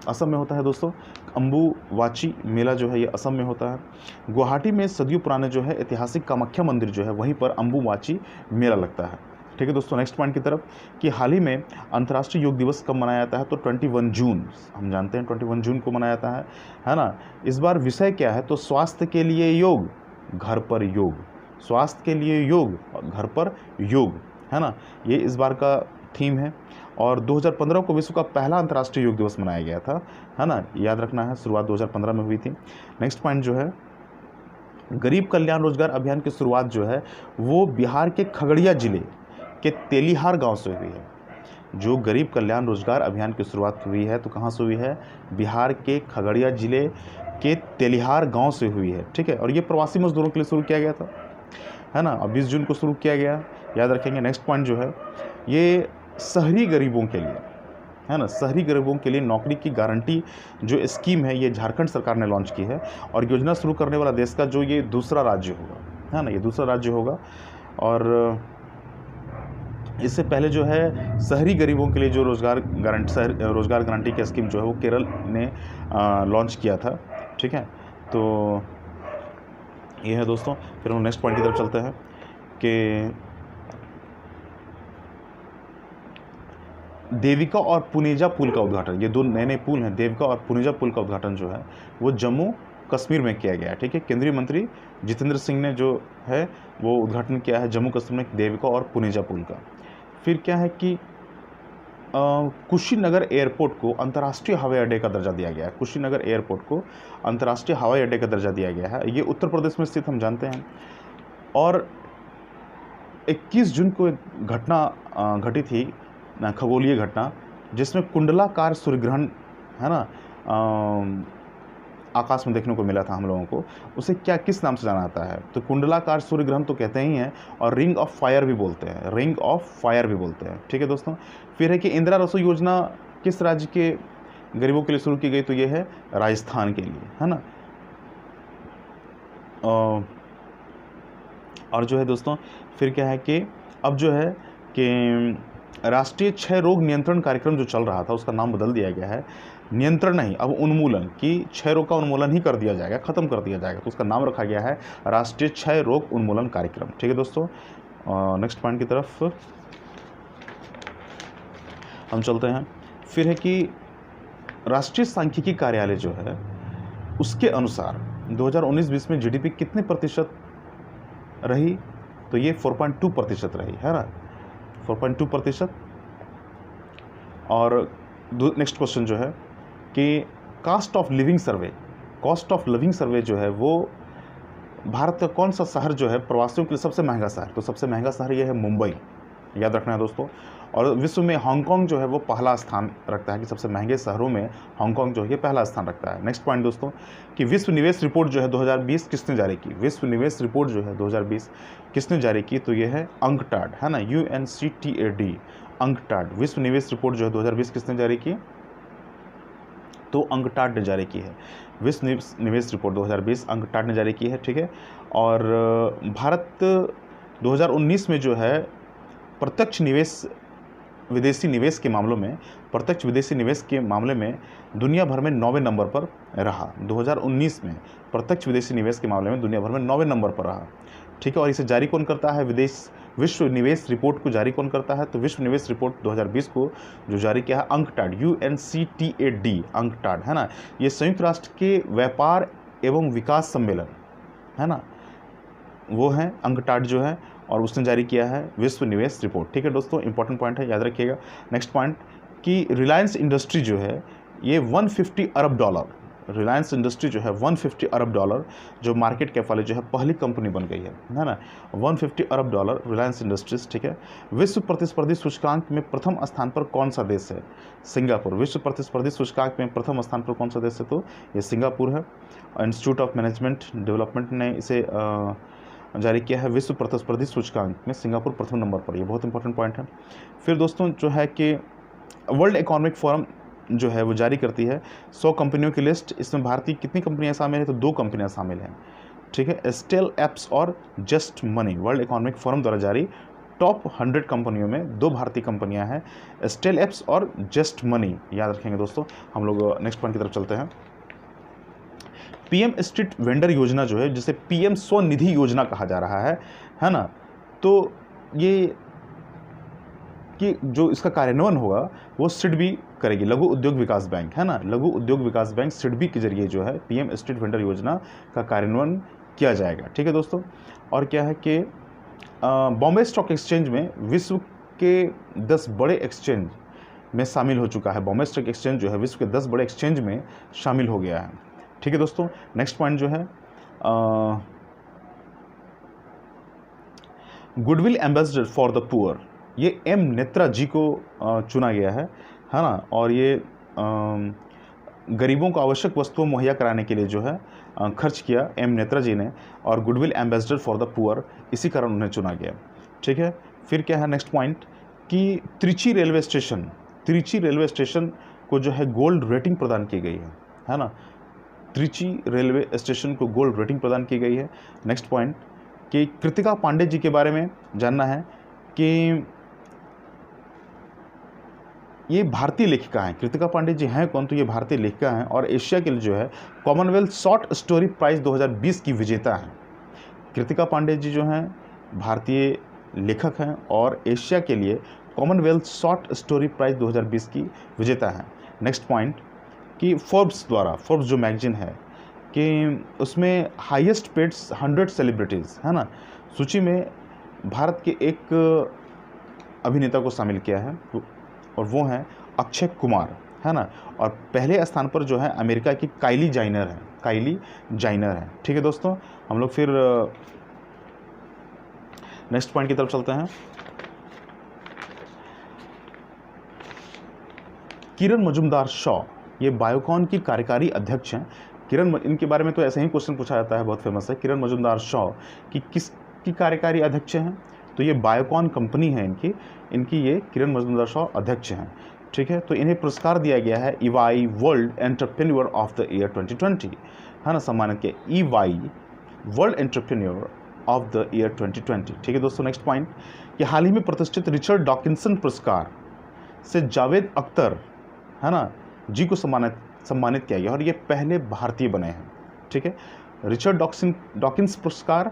असम में होता है दोस्तों। अंबुबाची मेला जो है ये असम में होता है। गुवाहाटी में सदियों पुराने जो है ऐतिहासिक कामाख्या मंदिर जो है वहीं पर अंबुबाची मेला लगता है। ठीक है दोस्तों, नेक्स्ट पॉइंट की तरफ कि हाल ही में अंतर्राष्ट्रीय योग दिवस कब मनाया जाता है? तो 21 जून, हम जानते हैं 21 जून को मनाया जाता है ना। इस बार विषय क्या है? तो स्वास्थ्य के लिए योग, घर पर योग। स्वास्थ्य के लिए योग, घर पर योग, है ना, ये इस बार का थीम है। और 2015 को विश्व का पहला अंतर्राष्ट्रीय योग दिवस मनाया गया था, है ना, याद रखना है। शुरुआत 2015 में हुई थी। नेक्स्ट पॉइंट जो है, गरीब कल्याण रोजगार अभियान की शुरुआत जो है वो बिहार के खगड़िया जिले के तेलिहार गांव से हुई है। जो गरीब कल्याण रोजगार अभियान की शुरुआत हुई है तो कहाँ से हुई है? बिहार के खगड़िया जिले के तेलिहार गाँव से हुई है। ठीक है, और ये प्रवासी मजदूरों के लिए शुरू किया गया था, है ना, और 20 जून को शुरू किया गया, याद रखेंगे। नेक्स्ट पॉइंट जो है, ये शहरी गरीबों के लिए, है ना, शहरी गरीबों के लिए नौकरी की गारंटी जो स्कीम है ये झारखंड सरकार ने लॉन्च की है। और योजना शुरू करने वाला देश का जो ये दूसरा राज्य होगा, है ना, ये दूसरा राज्य होगा। और इससे पहले जो है शहरी गरीबों के लिए जो रोजगार गारंटी की स्कीम जो है वो केरल ने लॉन्च किया था। ठीक है, तो ये है दोस्तों। फिर हम नेक्स्ट पॉइंट की तरफ चलते हैं कि देविका और पुनेजा पुल का उद्घाटन, ये दो नए नए पुल हैं, देविका और पुनेजा पुल का उद्घाटन जो है वो जम्मू कश्मीर में किया गया है। ठीक है, केंद्रीय मंत्री जितेंद्र सिंह ने जो है वो उद्घाटन किया है जम्मू कश्मीर में देविका और पुनेजा पुल का। फिर क्या है कि कुशीनगर एयरपोर्ट को अंतर्राष्ट्रीय हवाई अड्डे का दर्जा दिया गया है। कुशीनगर एयरपोर्ट को अंतर्राष्ट्रीय हवाई अड्डे का दर्जा दिया गया है। ये उत्तर प्रदेश में स्थित, हम जानते हैं। और 21 जून को एक घटना घटी थी, खगोलीय घटना, जिसमें कुंडलाकार सूर्यग्रहण है ना आकाश में देखने को मिला था हम लोगों को। उसे क्या किस नाम से जाना जाता है? तो कुंडलाकार सूर्यग्रहण तो कहते ही हैं, और रिंग ऑफ फायर भी बोलते हैं, रिंग ऑफ फायर भी बोलते हैं। ठीक है दोस्तों। फिर है कि इंदिरा रसोई योजना किस राज्य के गरीबों के लिए शुरू की गई? तो ये है राजस्थान के लिए, है ना। और जो है दोस्तों फिर क्या है कि अब जो है कि राष्ट्रीय क्षय रोग नियंत्रण कार्यक्रम जो चल रहा था उसका नाम बदल दिया गया है। नियंत्रण नहीं, अब उन्मूलन, कि क्षय रोग का उन्मूलन ही कर दिया जाएगा, ख़त्म कर दिया जाएगा, तो उसका नाम रखा गया है राष्ट्रीय क्षय रोग उन्मूलन कार्यक्रम। ठीक है दोस्तों। नेक्स्ट पॉइंट की तरफ हम चलते हैं। फिर है कि राष्ट्रीय सांख्यिकी कार्यालय जो है उसके अनुसार 2019-20 में जीडीपी कितने प्रतिशत रही? तो ये 4.2% रही, है ना, 4.2%। और नेक्स्ट क्वेश्चन जो है कि कॉस्ट ऑफ लिविंग सर्वे जो है वो भारत का कौन सा शहर जो है प्रवासियों के लिए सबसे महंगा शहर? तो सबसे महंगा शहर ये है मुंबई, याद रखना है दोस्तों। और विश्व में हांगकांग जो है वो पहला स्थान रखता है, कि सबसे महंगे शहरों में हांगकांग जो है ये पहला स्थान रखता है। नेक्स्ट पॉइंट दोस्तों कि विश्व निवेश रिपोर्ट जो है 2020 किसने जारी की? विश्व निवेश रिपोर्ट जो है 2020 किसने जारी की? तो ये है अंकटाड, है ना, UNCTAD, अंकटाड। विश्व निवेश रिपोर्ट जो है 2020 किसने जारी की? तो अंकटाड ने जारी की है। विश्व निवेश रिपोर्ट 2020 अंकटाड ने जारी की है। ठीक है। और भारत 2019 में जो है प्रत्यक्ष विदेशी निवेश के मामले में दुनिया भर में 9वें नंबर पर रहा। 2019 में प्रत्यक्ष विदेशी निवेश के मामले में दुनिया भर में 9वें नंबर पर रहा। ठीक है। और इसे जारी कौन करता है? विश्व निवेश रिपोर्ट को जारी कौन करता है? तो विश्व निवेश रिपोर्ट 2020 को जो जारी किया है अंकटाड, UNCTAD, अंकटाड, है ना। ये संयुक्त राष्ट्र के व्यापार एवं विकास सम्मेलन, है ना, वो है अंकटाड जो है, और उसने जारी किया है विश्व निवेश रिपोर्ट। ठीक है दोस्तों, इंपॉर्टेंट पॉइंट है, याद रखिएगा। नेक्स्ट पॉइंट कि रिलायंस इंडस्ट्री जो है ये 150 अरब डॉलर, रिलायंस इंडस्ट्री जो है 150 अरब डॉलर जो मार्केट कैप वाले जो है पहली कंपनी बन गई है ना। 150 अरब डॉलर रिलायंस इंडस्ट्रीज। ठीक है। विश्व प्रतिस्पर्धी सूचकांक में प्रथम स्थान पर कौन सा देश है? सिंगापुर। विश्व प्रतिस्पर्धी सूचकांक में प्रथम स्थान पर कौन सा देश है? तो ये सिंगापुर है। इंस्टीट्यूट ऑफ मैनेजमेंट डेवलपमेंट ने इसे जारी किया है। विश्व प्रतिस्पर्धी सूचकांक में सिंगापुर प्रथम नंबर पर, ये बहुत इंपॉर्टेंट पॉइंट है। फिर दोस्तों जो है कि वर्ल्ड इकोनॉमिक फोरम जो है वो जारी करती है 100 कंपनियों की लिस्ट। इसमें भारतीय कितनी कंपनियां शामिल हैं? तो 2 कंपनियां शामिल हैं। ठीक है। एस्टेल एप्स और just money, world economic forum द्वारा जारी टॉप 100 कंपनियों में 2 भारतीय कंपनियां हैं, एस्टेल एप्स और जस्ट मनी, याद रखेंगे दोस्तों। हम लोग नेक्स्ट पॉइंट की तरफ चलते हैं। PM स्ट्रीट वेंडर योजना जो है, जिसे PM स्वनिधि योजना कहा जा रहा है ना, तो ये कि जो इसका कार्यान्वयन होगा वो सिडबी करेगी, लघु उद्योग विकास बैंक, है ना, लघु उद्योग विकास बैंक सिडबी के जरिए जो है PM स्ट्रीट वेंडर योजना का कार्यान्वयन किया जाएगा। ठीक है दोस्तों। और क्या है कि बॉम्बे स्टॉक एक्सचेंज में विश्व के 10 बड़े एक्सचेंज में शामिल हो चुका है। बॉम्बे स्टॉक एक्सचेंज जो है विश्व के 10 बड़े एक्सचेंज में शामिल हो गया है। ठीक है दोस्तों। नेक्स्ट पॉइंट जो है goodwill ambassador for the poor, ये M नेत्रा जी को चुना गया है ना। और ये गरीबों को आवश्यक वस्तुओं मुहैया कराने के लिए जो है खर्च किया M नेत्रा जी ने, और goodwill ambassador for the poor इसी कारण उन्हें चुना गया। ठीक है। फिर क्या है नेक्स्ट पॉइंट कि त्रिची रेलवे स्टेशन को जो है गोल्ड रेटिंग प्रदान की गई है ना। त्रिची रेलवे स्टेशन को गोल्ड रेटिंग प्रदान की गई है। नेक्स्ट पॉइंट कि कृतिका पांडे जी के बारे में जानना है कि ये भारतीय लेखिका हैं। कृतिका पांडे जी हैं कौन? तो ये भारतीय लेखिका हैं और एशिया के लिए जो है कॉमनवेल्थ शॉर्ट स्टोरी प्राइज़ 2020 की विजेता हैं। कृतिका पांडे जी जो हैं भारतीय लेखक हैं और एशिया के लिए कॉमनवेल्थ शॉर्ट स्टोरी प्राइज़ 2020 की विजेता हैं। नेक्स्ट पॉइंट कि फोर्ब्स द्वारा, फोर्ब्स जो मैगजीन है कि उसमें हाईएस्ट पेड 100 सेलिब्रिटीज़ है ना, सूची में भारत के एक अभिनेता को शामिल किया है और वो हैं अक्षय कुमार, है ना। और पहले स्थान पर जो है अमेरिका की काइली जाइनर है, काइली जाइनर है। ठीक है दोस्तों, हम लोग फिर नेक्स्ट पॉइंट की तरफ चलते हैं। किरण मजुमदार शॉ, ये बायोकॉन की कार्यकारी अध्यक्ष हैं। इनके बारे में तो ऐसे ही क्वेश्चन पूछा जाता है, बहुत फेमस है। किरण मजुमदार शॉ कि किसकी कार्यकारी अध्यक्ष हैं, तो ये बायोकॉन कंपनी है इनकी ये किरण मजुमदार शॉ अध्यक्ष हैं। ठीक है, तो इन्हें पुरस्कार दिया गया है EY world entrepreneur of the year 2020, है ना, सम्मानित किया EY world entrepreneur of the year 2020। ठीक है दोस्तों, नेक्स्ट पॉइंट कि हाल ही में प्रतिष्ठित रिचर्ड डॉकिंसन पुरस्कार से जावेद अख्तर, है ना, जी को सम्मानित किया गया और ये पहले भारतीय बने हैं। ठीक है, रिचर्ड डॉकिंस पुरस्कार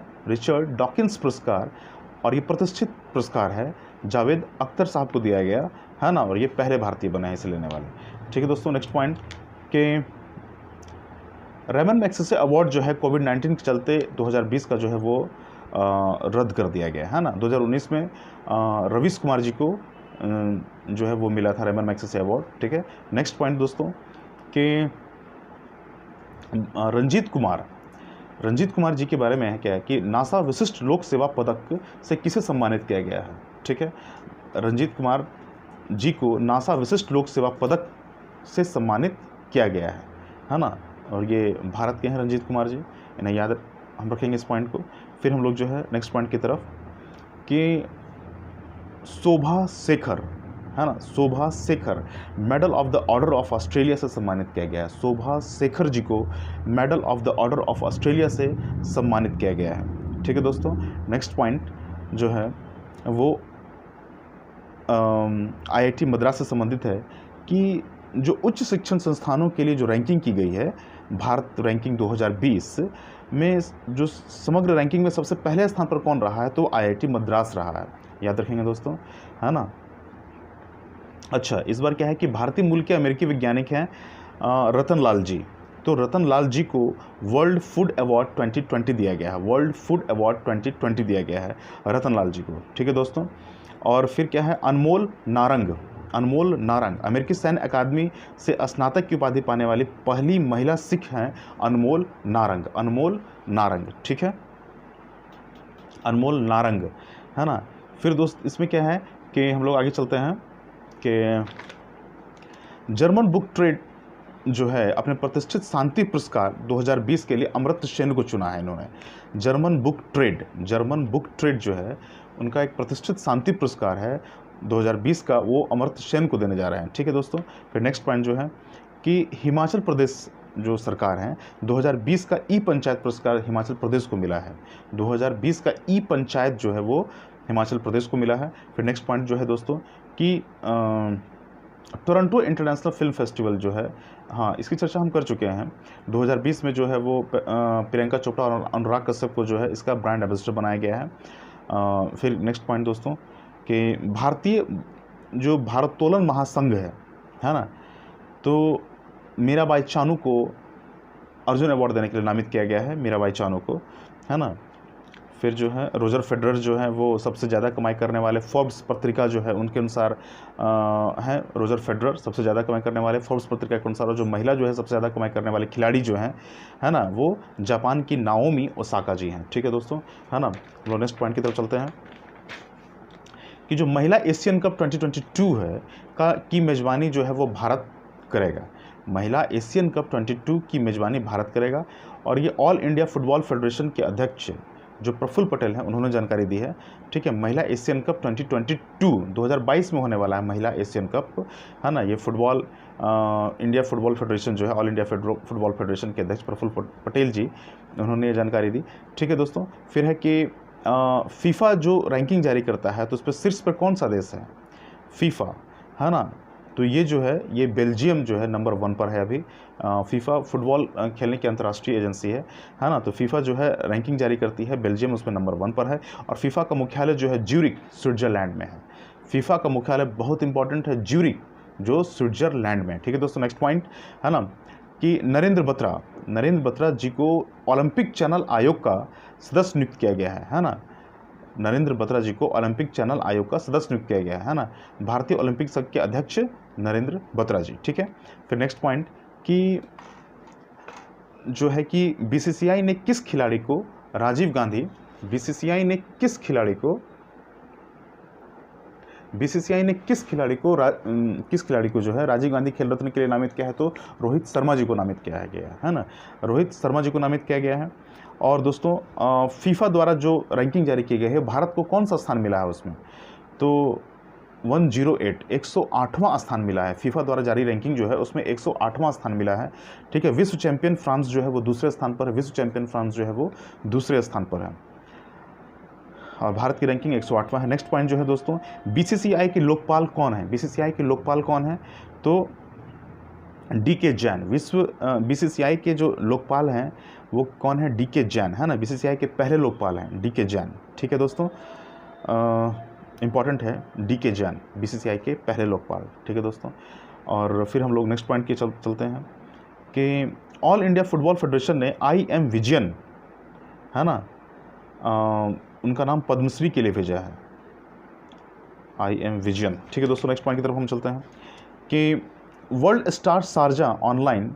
और ये प्रतिष्ठित पुरस्कार है, जावेद अख्तर साहब को दिया गया, है ना, और ये पहले भारतीय बने हैं इसे लेने वाले। ठीक है दोस्तों, नेक्स्ट पॉइंट कि रेमन मैग्सेसे अवार्ड जो है कोविड-19 के चलते 2020 का जो है वो रद्द कर दिया गया है ना। 2019 में रवीश कुमार जी को जो है वो मिला था रेमन मैग्सेसे अवार्ड। ठीक है, नेक्स्ट पॉइंट दोस्तों कि रंजीत कुमार जी के बारे में है क्या है कि नासा विशिष्ट लोक सेवा पदक से किसे सम्मानित किया गया है। ठीक है, रंजीत कुमार जी को नासा विशिष्ट लोक सेवा पदक से सम्मानित किया गया है ना, और ये भारत के हैं रंजीत कुमार जी, इन्हें याद हम रखेंगे इस पॉइंट को। फिर हम लोग जो है नेक्स्ट पॉइंट की तरफ कि शोभा शेखर, है ना, Shobha Shekhar medal of the order of Australia से सम्मानित किया गया है। शोभा शेखर जी को medal of the order of Australia से सम्मानित किया गया है। ठीक है दोस्तों, नेक्स्ट पॉइंट जो है वो IIT मद्रास से संबंधित है कि जो उच्च शिक्षण संस्थानों के लिए जो रैंकिंग की गई है, भारत रैंकिंग 2020 में जो समग्र रैंकिंग में सबसे पहले स्थान पर कौन रहा है, तो IIT मद्रास रहा है, याद रखेंगे दोस्तों, है ना। अच्छा, इस बार क्या है कि भारतीय मूल के अमेरिकी वैज्ञानिक हैं रतन लाल जी, तो रतन लाल जी को वर्ल्ड फूड अवार्ड 2020 दिया गया है, वर्ल्ड फूड अवार्ड 2020 दिया गया है रतन लाल जी को। ठीक है दोस्तों, और फिर क्या है अनमोल नारंग अमेरिकी सैन्य अकादमी से स्नातक की उपाधि पाने वाली पहली महिला सिख हैं अनमोल नारंग। ठीक है, अनमोल नारंग, है ना। फिर दोस्त इसमें क्या है कि हम लोग आगे चलते हैं कि जर्मन बुक ट्रेड जो है अपने प्रतिष्ठित शांति पुरस्कार 2020 के लिए अमर्त्य सेन को चुना है इन्होंने। जर्मन बुक ट्रेड जो है उनका एक प्रतिष्ठित शांति पुरस्कार है 2020 का, वो अमर्त्य सेन को देने जा रहे हैं। ठीक है दोस्तों, फिर नेक्स्ट पॉइंट जो है कि हिमाचल प्रदेश जो सरकार है 2020 का ई पंचायत पुरस्कार हिमाचल प्रदेश को मिला है। 2020 का ई पंचायत जो है वो हिमाचल प्रदेश को मिला है। फिर नेक्स्ट पॉइंट जो है दोस्तों कि टोरंटो इंटरनेशनल फिल्म फेस्टिवल जो है, हाँ इसकी चर्चा हम कर चुके हैं। 2020 में जो है वो प्रियंका चोपड़ा और अनुराग कश्यप को जो है इसका ब्रांड एम्बेसडर बनाया गया है। फिर नेक्स्ट पॉइंट दोस्तों कि भारतीय जो भारोत्तोलन महासंघ है ना, तो मीराबाई चानू को अर्जुन अवार्ड देने के लिए नामित किया गया है, मीराबाई चानू को, है ना। फिर जो है रोजर फेडरर जो है वो सबसे ज़्यादा कमाई करने वाले, फोर्ब्स पत्रिका जो है उनके अनुसार हैं रोजर फेडरर सबसे ज़्यादा कमाई करने वाले फोर्ब्स पत्रिका के अनुसार। और जो महिला जो है सबसे ज़्यादा कमाई करने वाले खिलाड़ी जो हैं, है ना, वो जापान की नाओमी ओसाका जी हैं। ठीक है दोस्तों, है ना। हम नेक्स्ट पॉइंट की तरफ चलते हैं कि जो महिला एशियन कप 2022 है की मेज़बानी जो है वो भारत करेगा। महिला एशियन कप 22 की मेज़बानी भारत करेगा और ये ऑल इंडिया फुटबॉल फेडरेशन के अध्यक्ष जो प्रफुल्ल पटेल हैं उन्होंने जानकारी दी है। ठीक है, महिला एशियन कप 2022 में होने वाला है महिला एशियन कप, है ना। ये फुटबॉल इंडिया फुटबॉल फेडरेशन जो है ऑल इंडिया फुटबॉल फेडरेशन के अध्यक्ष प्रफुल्ल पटेल जी उन्होंने ये जानकारी दी। ठीक है दोस्तों, फिर है कि फीफा जो रैंकिंग जारी करता है तो उस पर शीर्ष पर कौन सा देश है, फीफा, है ना। तो ये जो है ये बेल्जियम जो है नंबर 1 पर है अभी। फीफा फुटबॉल खेलने की अंतर्राष्ट्रीय एजेंसी है ना। तो फीफा जो है रैंकिंग जारी करती है, बेल्जियम उसमें नंबर 1 पर है। और फीफा का मुख्यालय जो है ज्यूरिख स्विट्जरलैंड में है। फीफा का मुख्यालय बहुत इंपॉर्टेंट है, ज्यूरिख जो स्विट्जरलैंड में। ठीक है दोस्तों, नेक्स्ट पॉइंट है ना कि नरेंद्र बत्रा जी को ओलंपिक चैनल आयोग का सदस्य नियुक्त किया गया है ना। नरेंद्र बत्रा जी को ओलंपिक चैनल आयोग का सदस्य नियुक्त किया गया है ना। भारतीय ओलंपिक संघ के अध्यक्ष नरेंद्र बत्रा जी। ठीक है, फिर नेक्स्ट पॉइंट कि जो है कि बीसीसीआई ने किस खिलाड़ी को राजीव गांधी बीसीसीआई ने किस खिलाड़ी को जो है राजीव गांधी खेल रत्न के लिए नामित किया है? तो रोहित शर्मा जी को नामित किया गया है ना। रोहित शर्मा जी को नामित किया गया है। और दोस्तों फीफा द्वारा जो रैंकिंग जारी की गई है, भारत को कौन सा स्थान मिला है उसमें? तो 108 108वां स्थान मिला है। फीफा द्वारा जारी रैंकिंग जो है उसमें 108वां स्थान मिला है। ठीक है, विश्व चैंपियन फ्रांस जो है वो दूसरे स्थान पर है। विश्व चैंपियन फ्रांस जो है वो दूसरे स्थान पर है और भारत की रैंकिंग 108वां है। नेक्स्ट पॉइंट जो है दोस्तों, बीसीसीआई के लोकपाल कौन है? बीसीसीआई के लोकपाल कौन है? तो डीके जैन। बीसीसीआई के जो लोकपाल हैं वो कौन है? डीके जैन है ना। बीसीसीआई के पहले लोकपाल हैं डीके जैन। ठीक है दोस्तों, इंपॉर्टेंट है डीके जैन बीसीसीआई के पहले लोकपाल। ठीक है दोस्तों, और फिर हम लोग नेक्स्ट पॉइंट की चलते हैं कि ऑल इंडिया फुटबॉल फेडरेशन ने IM विजयन है ना, उनका नाम पद्मश्री के लिए भेजा है, IM विजयन। ठीक है दोस्तों, नेक्स्ट पॉइंट की तरफ हम चलते हैं कि वर्ल्ड स्टार शारजा ऑनलाइन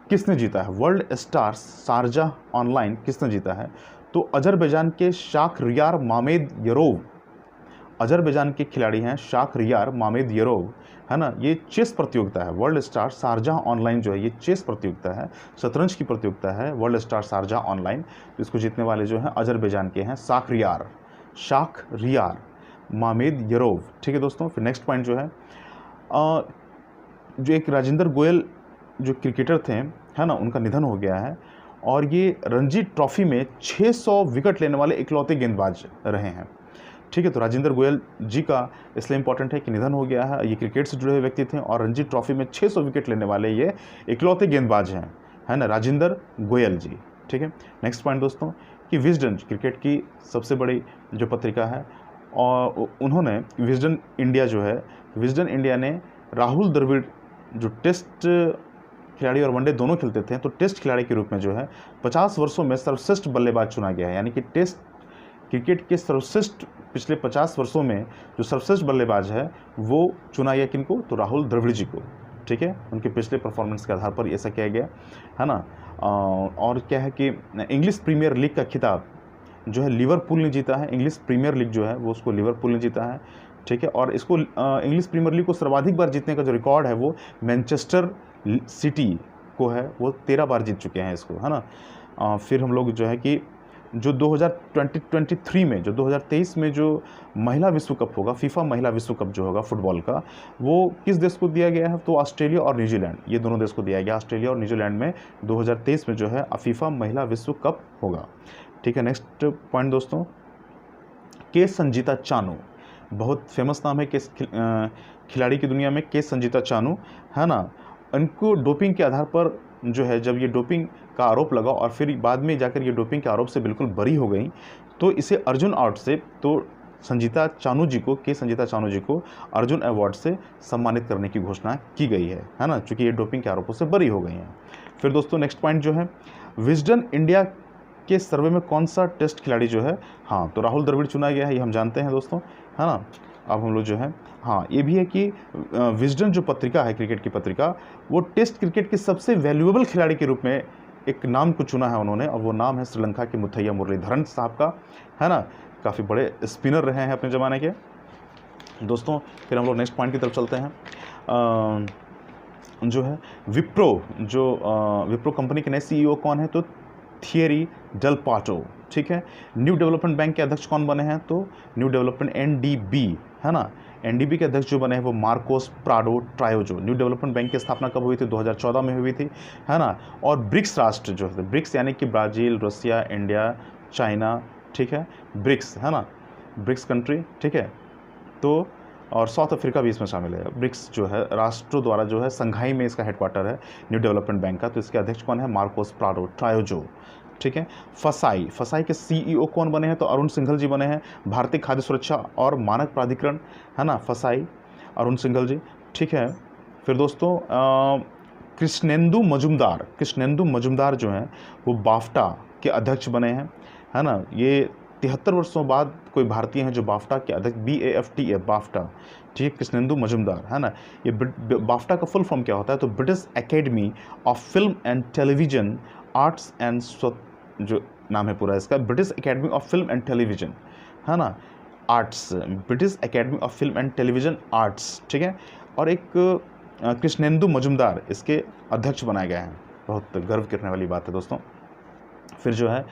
किसने जीता है? वर्ल्ड स्टार शारजा ऑनलाइन किसने जीता है? तो अजरबैजान के शाखरियार मामेदयरोव, अजरबैजान के खिलाड़ी हैं शाखरियार मामेदयरोव है ना। ये चेस प्रतियोगिता है। वर्ल्ड स्टार शारजा ऑनलाइन जो है ये चेस प्रतियोगिता है, शतरंज की प्रतियोगिता है वर्ल्ड स्टार शारजा ऑनलाइन। तो इसको जीतने वाले जो हैं अजरबैजान के हैं शाखरियार मामेदयरोव। ठीक है दोस्तों, फिर नेक्स्ट पॉइंट जो है जो एक राजेंद्र गोयल जो क्रिकेटर थे है ना, उनका निधन हो गया है। और ये रणजी ट्रॉफी में 600 विकेट लेने वाले इकलौते गेंदबाज रहे हैं। ठीक है, तो राजेंद्र गोयल जी का इसलिए इंपॉर्टेंट है कि निधन हो गया है। ये क्रिकेट से जुड़े हुए व्यक्ति थे और रणजी ट्रॉफी में 600 विकेट लेने वाले ये इकलौते गेंदबाज हैं है ना, राजेंद्र गोयल जी। ठीक है, नेक्स्ट पॉइंट दोस्तों कि विजडन क्रिकेट की सबसे बड़ी जो पत्रिका है और उन्होंने विजडन इंडिया ने राहुल द्रविड़ जो टेस्ट खिलाड़ी और वनडे दोनों खेलते थे, तो टेस्ट खिलाड़ी के रूप में जो है 50 वर्षों में सर्वश्रेष्ठ बल्लेबाज चुना गया है। यानी कि टेस्ट क्रिकेट के सर्वश्रेष्ठ पिछले 50 वर्षों में जो सर्वश्रेष्ठ बल्लेबाज है वो चुना गया किनको? तो राहुल द्रविड़ जी को। ठीक है, उनके पिछले परफॉर्मेंस के आधार पर ऐसा किया गया है ना। और क्या है कि इंग्लिश प्रीमियर लीग का खिताब जो है लिवरपूल ने जीता है। इंग्लिश प्रीमियर लीग जो है वो उसको लिवरपूल ने जीता है। ठीक है, और इसको इंग्लिश प्रीमियर लीग को सर्वाधिक बार जीतने का जो रिकॉर्ड है वो मैनचेस्टर सिटी को है, वो 13 बार जीत चुके हैं इसको है ना। फिर हम लोग जो है कि जो 2023 में जो 2023 में जो महिला विश्व कप होगा, फीफा महिला विश्व कप जो होगा फुटबॉल का, वो किस देश को दिया गया है? तो ऑस्ट्रेलिया और न्यूजीलैंड, ये दोनों देश को दिया गया। ऑस्ट्रेलिया और न्यूजीलैंड में 2023 में जो है फीफा महिला विश्व कप होगा। ठीक है, नेक्स्ट पॉइंट दोस्तों, के संजीता चानू, बहुत फेमस नाम है के खिलाड़ी की दुनिया में, के संजीता चानू है ना। इनको डोपिंग के आधार पर जो है जब ये डोपिंग का आरोप लगा और फिर बाद में जाकर ये डोपिंग के आरोप से बिल्कुल बरी हो गई, तो इसे अर्जुन अवार्ड से तो संजीता चानू जी को अर्जुन अवार्ड से सम्मानित करने की घोषणा की गई है ना, चूँकि ये डोपिंग के आरोपों से बरी हो गई हैं। फिर दोस्तों नेक्स्ट पॉइंट जो है, विजडन इंडिया के सर्वे में कौन सा टेस्ट खिलाड़ी जो है, हाँ तो राहुल द्रविड़ चुना गया है, ये हम जानते हैं दोस्तों है ना। अब हम लोग जो है हाँ ये भी है कि विजडन जो पत्रिका है क्रिकेट की पत्रिका, वो टेस्ट क्रिकेट के सबसे वैल्यूएबल खिलाड़ी के रूप में एक नाम को चुना है उन्होंने, और वो नाम है श्रीलंका के मुथैया मुरलीधरन साहब का है ना। काफ़ी बड़े स्पिनर रहे हैं अपने ज़माने के दोस्तों। फिर हम लोग नेक्स्ट पॉइंट की तरफ चलते हैं। जो है विप्रो कंपनी के नए CEO कौन है? तो थियरी डेल पाटो। ठीक है, न्यू डेवलपमेंट बैंक के अध्यक्ष कौन बने हैं? तो न्यू डेवलपमेंट NDB है ना, NDB के अध्यक्ष जो बने हैं वो Marcos Prado Troyjo. New development bank की स्थापना कब हुई थी? 2014 में हुई थी है ना। और ब्रिक्स राष्ट्र जो है, ब्रिक्स यानी कि ब्राज़ील, रसिया, इंडिया, चाइना, ठीक है, ब्रिक्स है ना, ब्रिक्स कंट्री। ठीक है, तो और साउथ अफ्रीका भी इसमें शामिल है। ब्रिक्स जो है राष्ट्रों द्वारा जो है संघाई में इसका हेडक्वार्टर है न्यू डेवलपमेंट बैंक का। तो इसके अध्यक्ष कौन है? मार्कोस प्राडो ट्रायोजो, ठीक है। फसाई के सीईओ कौन बने हैं? तो अरुण सिंघल जी बने हैं, भारतीय खाद्य सुरक्षा और मानक प्राधिकरण, है ना, फसाई, अरुण सिंघल जी, ठीक है। फिर दोस्तों कृष्णेंदु मजुमदार जो हैं वो बाफ्टा के अध्यक्ष बने हैं, है ना। ये 73 वर्षों बाद कोई भारतीय हैं जो बाफ्टा के अध्यक्ष, BAFTA बाफ्टा, ठीक है, कृष्णेंदु मजुमदार, है ना। ये बाफ्टा का फुल फॉर्म क्या होता है? तो British academy of film and television arts and, जो नाम है पूरा इसका, British academy of film and television, है ना, arts, British academy of film and television arts, ठीक है। और एक कृष्णेंदु मजुमदार इसके अध्यक्ष बनाए गए हैं। बहुत गर्व करने वाली बात है दोस्तों। फिर जो है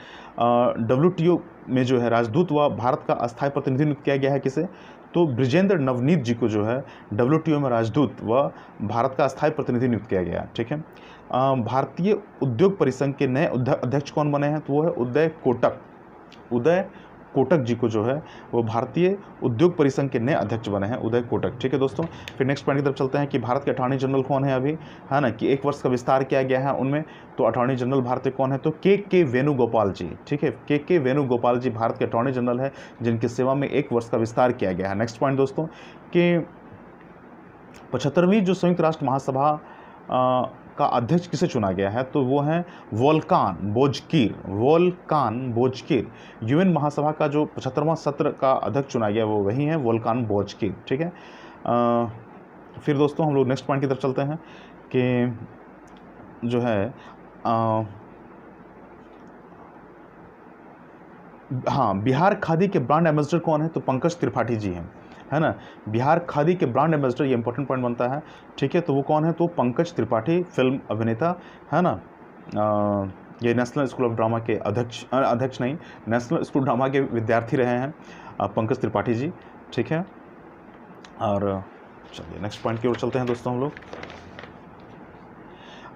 WTO में जो है राजदूत व भारत का अस्थायी प्रतिनिधि नियुक्त किया गया है किसे? तो ब्रिजेंद्र नवनीत जी को जो है WTO में राजदूत व भारत का अस्थायी प्रतिनिधि नियुक्त किया गया, ठीक है। भारतीय उद्योग परिसंघ के नए अध्यक्ष कौन बने हैं? तो वो है उदय कोटक जी को जो है वो भारतीय उद्योग परिसंघ के नए अध्यक्ष बने हैं, उदय कोटक, ठीक है दोस्तों। फिर नेक्स्ट पॉइंट की तरफ चलते हैं कि भारत के अटॉर्नी जनरल कौन है अभी, है ना, कि 1 वर्ष का विस्तार किया गया है उनमें। तो अटॉर्नी जनरल भारतीय कौन है? तो के वेणुगोपाल जी, ठीक है, के वेणुगोपाल जी भारत के अटॉर्नी जनरल है जिनकी सेवा में 1 वर्ष का विस्तार किया गया है। नेक्स्ट पॉइंट दोस्तों कि 75वीं जो संयुक्त राष्ट्र महासभा का अध्यक्ष किसे चुना गया है? तो वो हैं वोल्कान बोजकीर। यूएन महासभा का जो 75वां सत्र का अध्यक्ष चुना गया वो वही है, वोल्कान बोजकीर, ठीक है। फिर दोस्तों हम लोग नेक्स्ट पॉइंट की तरफ चलते हैं कि जो है हाँ, बिहार खादी के ब्रांड एम्बेसडर कौन है? तो पंकज त्रिपाठी जी हैं, है ना। बिहार खादी के ब्रांड एम्बेसडर, ये इंपॉर्टेंट पॉइंट बनता है, ठीक है। तो वो कौन है? तो पंकज त्रिपाठी, फिल्म अभिनेता, है ना। ये नेशनल स्कूल ऑफ ड्रामा के अध्यक्ष नहीं, नेशनल स्कूल ड्रामा के विद्यार्थी रहे हैं पंकज त्रिपाठी जी, ठीक है। और चलिए नेक्स्ट पॉइंट की ओर चलते हैं दोस्तों हम लोग।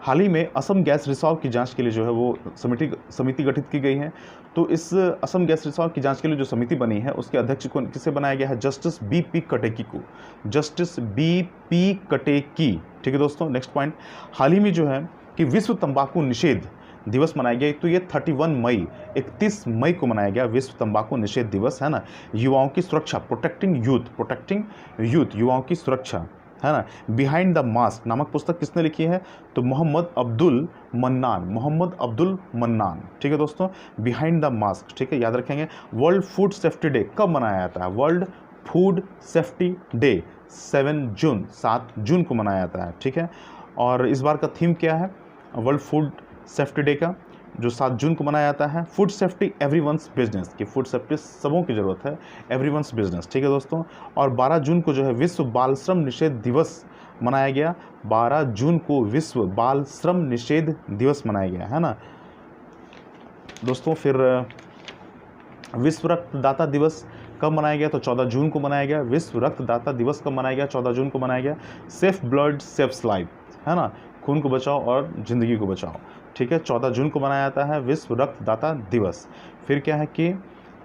हाल ही में असम गैस रिसाव की जांच के लिए जो है वो समिति गठित की गई है। तो इस असम गैस रिसाव की जांच के लिए जो समिति बनी है उसके अध्यक्ष को किसे बनाया गया है? जस्टिस BP कटेकी को, जस्टिस BP कटेकी, ठीक है दोस्तों। नेक्स्ट पॉइंट, हाल ही में जो है कि विश्व तंबाकू निषेध दिवस मनाया गया। तो ये 31 मई को मनाया गया विश्व तंबाकू निषेध दिवस, है ना। युवाओं की सुरक्षा, प्रोटेक्टिंग यूथ, युवाओं की सुरक्षा, है ना। बिहाइंड द मास्क नामक पुस्तक किसने लिखी है? तो मोहम्मद अब्दुल मन्नान, ठीक है दोस्तों। बिहाइंड द मास्क, ठीक है, याद रखेंगे। वर्ल्ड फूड सेफ्टी डे कब मनाया जाता है? वर्ल्ड फूड सेफ्टी डे 7 जून को मनाया जाता है, ठीक है। और इस बार का थीम क्या है वर्ल्ड फूड सेफ्टी डे का, जो 7 जून को मनाया जाता है? फूड सेफ्टी एवरीवन्स बिजनेस, कि फूड सेफ्टी सबों की ज़रूरत है, एवरीवन्स बिजनेस, ठीक है दोस्तों। और 12 जून को जो है विश्व बाल श्रम निषेध दिवस मनाया गया। 12 जून को विश्व बाल श्रम निषेध दिवस मनाया गया, है ना दोस्तों। फिर विश्व रक्तदाता दिवस कब मनाया गया? तो 14 जून को मनाया गया। विश्व रक्तदाता दिवस कब मनाया गया? 14 जून को मनाया गया। सेफ ब्लड सेव्स लाइफ, है ना, खून को बचाओ और ज़िंदगी को बचाओ, ठीक है। 14 जून को मनाया जाता है विश्व रक्तदाता दिवस। फिर क्या है कि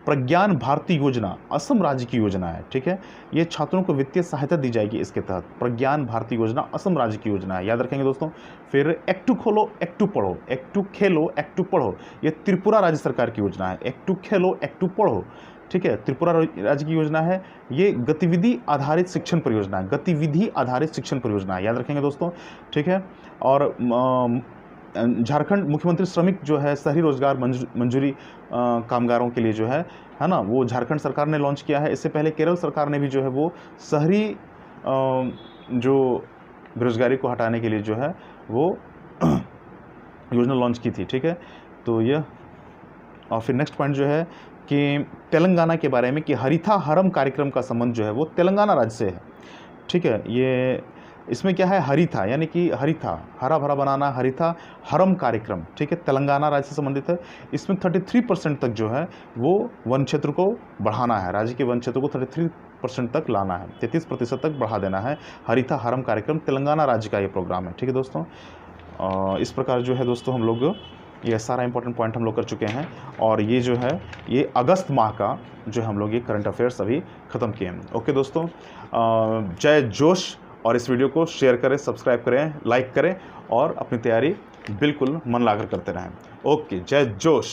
प्रज्ञान भारती योजना असम राज्य की योजना है, ठीक है। ये छात्रों को वित्तीय सहायता दी जाएगी इसके तहत। प्रज्ञान भारती योजना असम राज्य की योजना है, याद रखेंगे दोस्तों। फिर एक्टू खोलो एक्टू पढ़ो, एक्टू खेलो एक्टू पढ़ो, ये त्रिपुरा राज्य सरकार की योजना है। एक्टू खेलो एक्टू पढ़ो, ठीक है, त्रिपुरा राज्य की योजना है। ये गतिविधि आधारित शिक्षण परियोजना है, गतिविधि आधारित शिक्षण परियोजना है, याद रखेंगे दोस्तों, ठीक है। और झारखंड मुख्यमंत्री श्रमिक जो है शहरी रोजगार मंजूरी कामगारों के लिए जो है ना, वो झारखंड सरकार ने लॉन्च किया है। इससे पहले केरल सरकार ने भी जो है वो शहरी जो बेरोजगारी को हटाने के लिए जो है वो योजना लॉन्च की थी, ठीक है। तो यह, और फिर नेक्स्ट पॉइंट जो है कि तेलंगाना के बारे में कि हरिथा हरम कार्यक्रम का संबंध जो है वो तेलंगाना राज्य से है, ठीक है। ये इसमें क्या है? हरिथा, यानी कि हरिथा हरा भरा बनाना, हरिथा हरम कार्यक्रम, ठीक है, तेलंगाना राज्य से संबंधित है। इसमें 33% तक जो है वो वन क्षेत्र को बढ़ाना है, राज्य के वन क्षेत्र को 33% तक लाना है, 33% तक बढ़ा देना है। हरिथा हरम कार्यक्रम तेलंगाना राज्य का ये प्रोग्राम है, ठीक है दोस्तों। इस प्रकार जो है दोस्तों हम लोग ये सारा इंपॉर्टेंट पॉइंट हम लोग कर चुके हैं। और ये जो है ये अगस्त माह का जो हम लोग ये करंट अफेयर्स अभी ख़त्म किए हैं। ओके दोस्तों, जय जोश। और इस वीडियो को शेयर करें, सब्सक्राइब करें, लाइक करें और अपनी तैयारी बिल्कुल मन लाकर करते रहें। ओके, जय जोश।